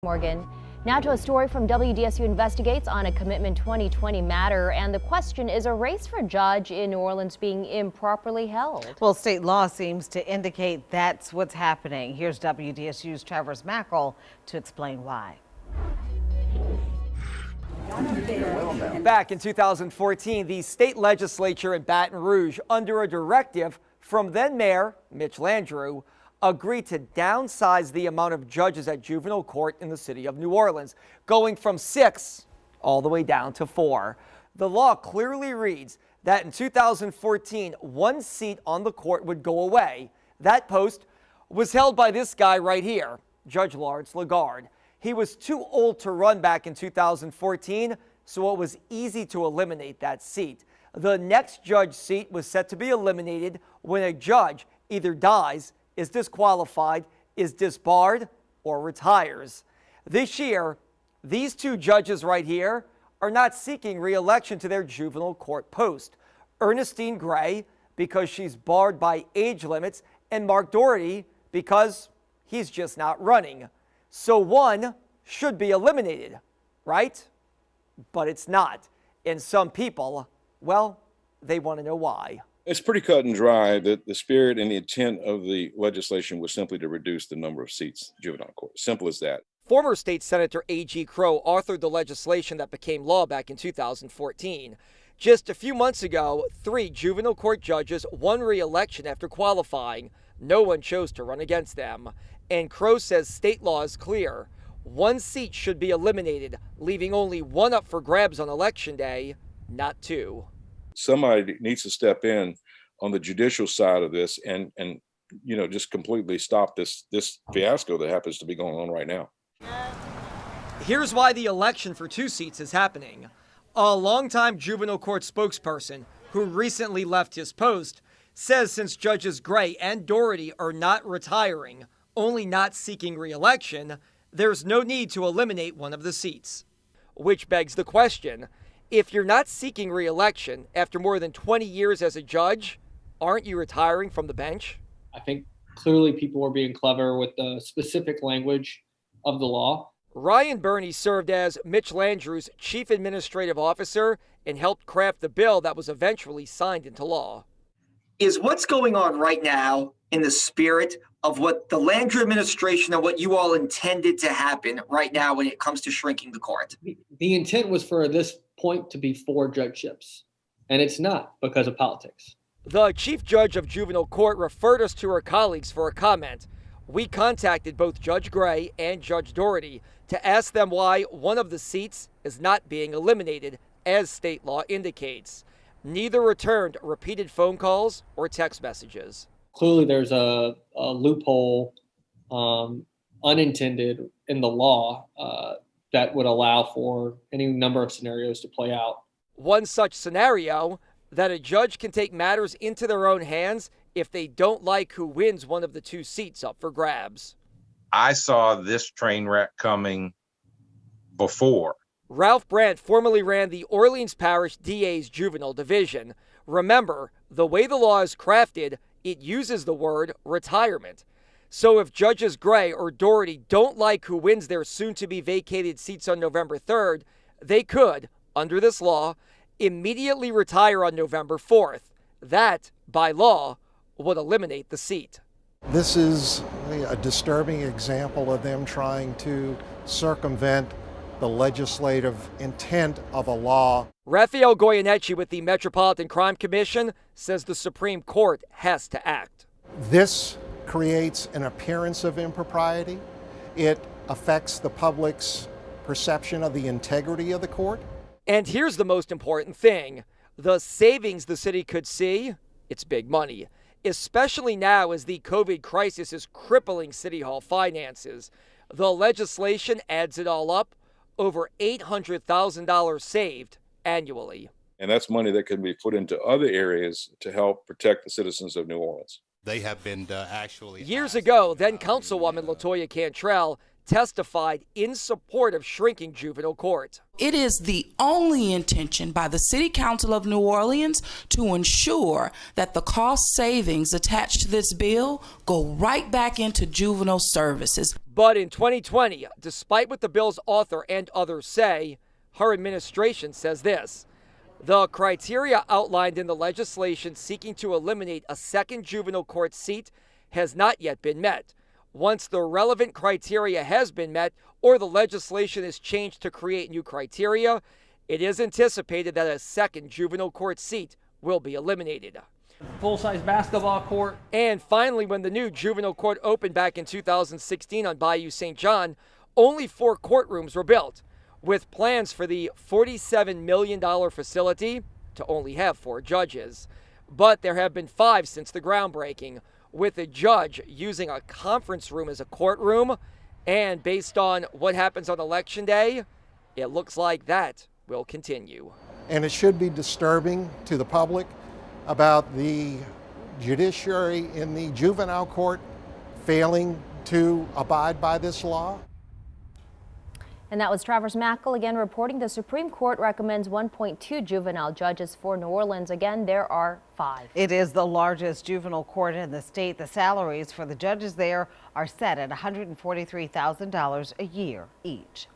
Morgan. Now to a story from WDSU Investigates on a Commitment 2020 matter, and the question is a race for judge in New Orleans being improperly held. Well, state law seems to indicate that's what's happening. Here's WDSU's Travis Mackerel to explain why. Back in 2014, the state legislature in Baton Rouge, under a directive from then Mayor Mitch Landrieu, agreed to downsize the amount of judges at juvenile court in the city of New Orleans, going from 6 all the way down to 4. The law clearly reads that in 2014, 1 seat on the court would go away. That post was held by this guy right here, Judge Lawrence Lagarde. He was too old to run back in 2014, so it was easy to eliminate that seat. The next judge seat was set to be eliminated when a judge either dies, is disqualified, is disbarred, or retires. This year, these 2 judges right here are not seeking re-election to their juvenile court post. Ernestine Gray, because she's barred by age limits, and Mark Doherty, because he's just not running. So 1 should be eliminated, right? But it's not. And some people, well, they want to know why. It's pretty cut and dry that the spirit and the intent of the legislation was simply to reduce the number of seats in juvenile court. Simple as that. Former State Senator A.G. Crow authored the legislation that became law back in 2014. Just a few months ago, 3 juvenile court judges won re-election after qualifying. No one chose to run against them. And Crow says state law is clear. 1 seat should be eliminated, leaving only 1 up for grabs on election day, not 2. Somebody needs to step in on the judicial side of this and just completely stop this fiasco that happens to be going on right now. Here's why the election for 2 seats is happening. A longtime juvenile court spokesperson who recently left his post says since Judges Gray and Doherty are not retiring, only not seeking re-election, there's no need to eliminate 1 of the seats. Which begs the question, if you're not seeking re-election after more than 20 years as a judge, aren't you retiring from the bench? I think clearly people are being clever with the specific language of the law. Ryan Burney served as Mitch Landrieu's chief administrative officer and helped craft the bill that was eventually signed into law. Is what's going on right now in the spirit of what the Landrieu administration and what you all intended to happen right now when it comes to shrinking the court? The intent was for this point to be 4 judgeships, and it's not because of politics. The chief judge of juvenile court referred us to her colleagues for a comment. We contacted both Judge Gray and Judge Doherty to ask them why 1 of the seats is not being eliminated, as state law indicates. Neither returned repeated phone calls or text messages. Clearly there's a loophole unintended in the law that would allow for any number of scenarios to play out. One such scenario, that a judge can take matters into their own hands if they don't like who wins 1 of the 2 seats up for grabs. I saw this train wreck coming before. Ralph Brandt formerly ran the Orleans Parish DA's juvenile division. Remember, the way the law is crafted, it uses the word retirement. So if Judges Gray or Doherty don't like who wins their soon-to-be vacated seats on November 3rd, they could, under this law, immediately retire on November 4th. That, by law, would eliminate the seat. This is a disturbing example of them trying to circumvent the legislative intent of a law. Raphael Goyeneche with the Metropolitan Crime Commission says the Supreme Court has to act. This creates an appearance of impropriety. It affects the public's perception of the integrity of the court. And here's the most important thing. The savings the city could see, it's big money, especially now as the COVID crisis is crippling City Hall finances. The legislation adds it all up, over $800,000 saved annually. And that's money that can be put into other areas to help protect the citizens of New Orleans. They have been actually... Years ago, then Councilwoman LaToya Cantrell testified in support of shrinking juvenile court. It is the only intention by the City Council of New Orleans to ensure that the cost savings attached to this bill go right back into juvenile services. But in 2020, despite what the bill's author and others say, her administration says this: the criteria outlined in the legislation seeking to eliminate a second juvenile court seat has not yet been met. Once the relevant criteria has been met or the legislation is changed to create new criteria, it is anticipated that a second juvenile court seat will be eliminated. Full-size basketball court. And finally, when the new juvenile court opened back in 2016 on Bayou St. John, only 4 courtrooms were built, with plans for the $47 million facility to only have 4 judges. But there have been 5 since the groundbreaking, with a judge using a conference room as a courtroom. And based on what happens on Election Day, it looks like that will continue. And it should be disturbing to the public about the judiciary in the juvenile court failing to abide by this law. And that was Travers Mackle again reporting the Supreme Court recommends 1.2 juvenile judges for New Orleans. Again, there are 5. It is the largest juvenile court in the state. The salaries for the judges there are set at $143,000 a year each.